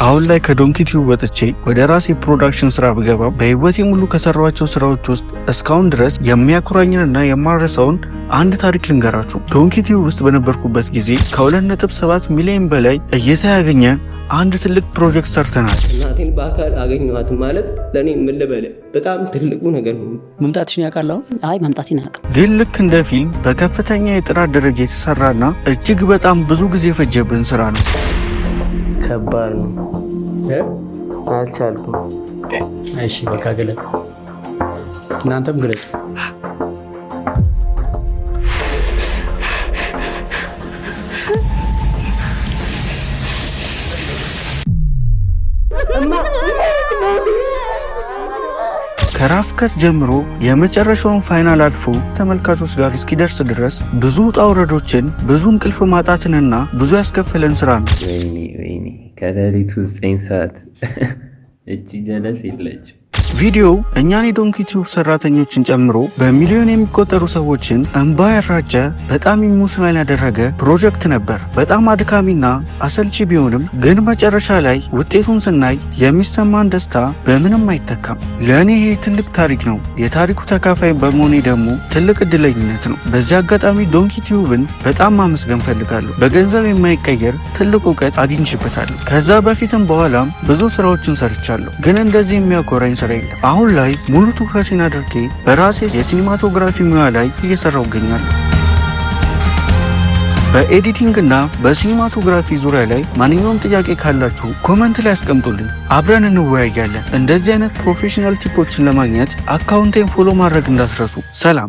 አሁን ላይ ከዶንኪ ቲዩብ ወጥቼ ወደ ራሴ ፕሮዳክሽን ስራ ብገባ በህይወቴ ሙሉ ከሰራኋቸው ስራዎች ውስጥ እስካሁን ድረስ የሚያኮራኝንና የማረሳውን አንድ ታሪክ ልንገራችሁ። ዶንኪ ቲዩብ ውስጥ በነበርኩበት ጊዜ ከ2.7 ሚሊዮን በላይ እይታ ያገኘ አንድ ትልቅ ፕሮጀክት ሰርተናል። እናቴን በአካል አገኘኋት ማለት ለእኔ ምን ልበል በጣም ትልቁ ነገር ነው። መምጣትሽን ያውቃል? አይ መምጣቴን አያውቅም። ግን ልክ እንደ ፊልም በከፍተኛ የጥራት ደረጃ የተሰራና እጅግ በጣም ብዙ ጊዜ የፈጀብን ስራ ነው። ከባድ ነው። አልቻልኩም። እሺ በቃ ግለጥ፣ እናንተም ግለጡ። ከራፍከት ጀምሮ የመጨረሻውን ፋይናል አልፎ ተመልካቾች ጋር እስኪደርስ ድረስ ብዙ ውጣ ውረዶችን፣ ብዙ እንቅልፍ ማጣትንና ብዙ ያስከፈለን ስራ ነው። ወይኔ ከሌሊቱ 9 ሰዓት እቺ ጀለስ የለች። ቪዲዮው እኛን የዶንኪ ቲዩብ ሰራተኞችን ጨምሮ በሚሊዮን የሚቆጠሩ ሰዎችን እንባ ያራጨ በጣም ኢሞሽናል ያደረገ ፕሮጀክት ነበር። በጣም አድካሚና አሰልቺ ቢሆንም ግን መጨረሻ ላይ ውጤቱን ስናይ የሚሰማን ደስታ በምንም አይተካም። ለእኔ ይሄ ትልቅ ታሪክ ነው። የታሪኩ ተካፋይ በመሆኔ ደግሞ ትልቅ እድለኝነት ነው። በዚህ አጋጣሚ ዶንኪ ቲዩብን በጣም ማመስገን ፈልጋለሁ። በገንዘብ የማይቀየር ትልቅ እውቀት አግኝቼበታለሁ። ከዛ በፊትም በኋላም ብዙ ስራዎችን ሰርቻለሁ፣ ግን እንደዚህ የሚያኮራኝ ስራ የለም። አሁን ላይ ሙሉ ትኩረቴን አድርጌ በራሴ የሲኒማቶግራፊ ሙያ ላይ እየሰራሁ እገኛለሁ። በኤዲቲንግ እና በሲኒማቶግራፊ ዙሪያ ላይ ማንኛውም ጥያቄ ካላችሁ ኮመንት ላይ አስቀምጡልኝ፣ አብረን እንወያያለን። እንደዚህ አይነት ፕሮፌሽናል ቲፖችን ለማግኘት አካውንቴን ፎሎ ማድረግ እንዳትረሱ። ሰላም።